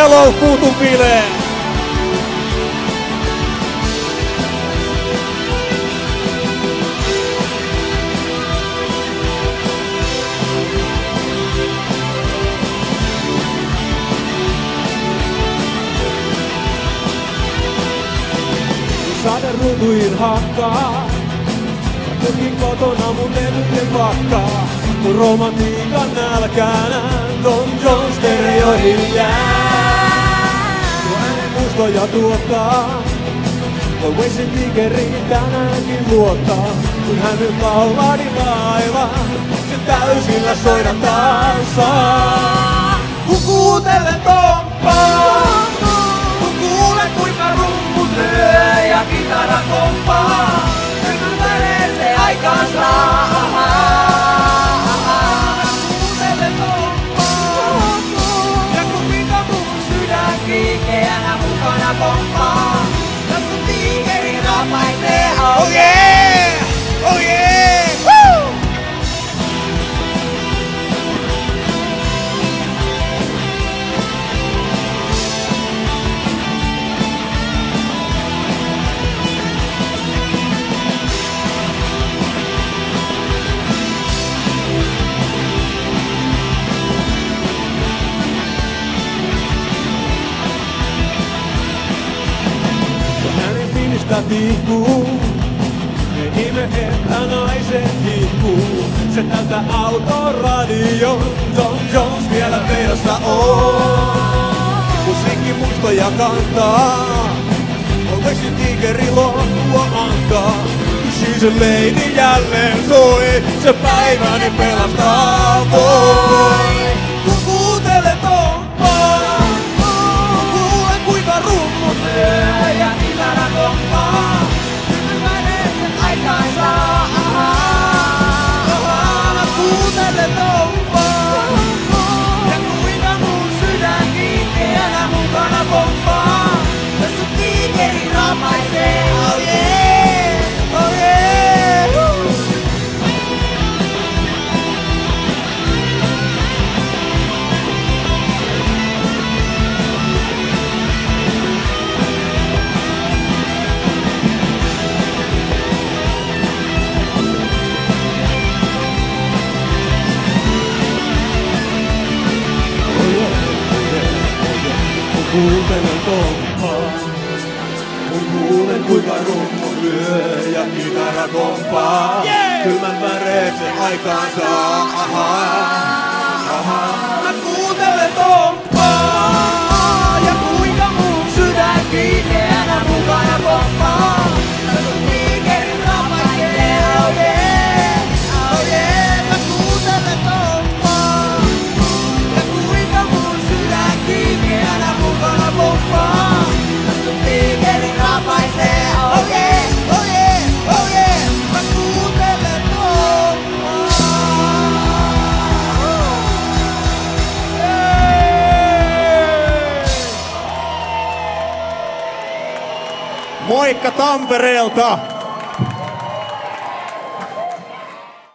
Hello, Fuutun bileet! Sade ruutuin hakkaa, tukin kotona mun levyjen vakkaa. Kun romantiikan nälkänä Tom Jones stereoihin jää. Kun hänen muistoja tuottaa, voi Westin Tigeriin tänäänkin luottaa. Kun hän nyt laulaa, niin lailla sen täysillä soidataan. Kun kuuntelen Tomppaa, kun kuulen kuinka rumput lyö ja kitara komppaa, nyt menee se aikaan saa. Kuuntelen Tomppaa, ja kun mitä mun sydän kiikeänä mukana pomppaa, jos sun tiikeri rapaisee, oh yeah, oh yeah, woo! Tihkuu, ei ihme, että naiset hihkuu. Se täyttää autoradio, Tom Jones vielä perässä on. Kun senkin muistoja kantaa, on Westin Tigeri lohtua antaa. She's a lady jälleen soi, se päiväni pelastaa voi. Kun kuuntelen Tomppaa, kun kuulen kuinka rummut lyö ja kitara komppaa, nyt menee sen aikaan saa. Mä kuuntelen Tomppaa, ja kuinka mun sydän kiinteänä mukana pomppaa, jos sun tiikeri rapaisee, oh yeah, oh yeah, woo! Kuuntelen Tomppaa, kun kuulen kuinka rummu lyö ja kitara komppaa. Kylmän väreet se aikaan saa, Mä kuuntelen Tomppaa, ja kuinka mun sydän kiinteänä mukana pomppaa. Sun tiikerin rapaisee, oh yeah, oh yeah. Mä kuuntelen Tomppaa, ja kuinka mun sydän kiinteänä mukana pomppaa. Sun tiikerin rapaisee, oh yeah, oh yeah, oh yeah. Mä kuuntelen Tomppaa. Moikka Tampereelta!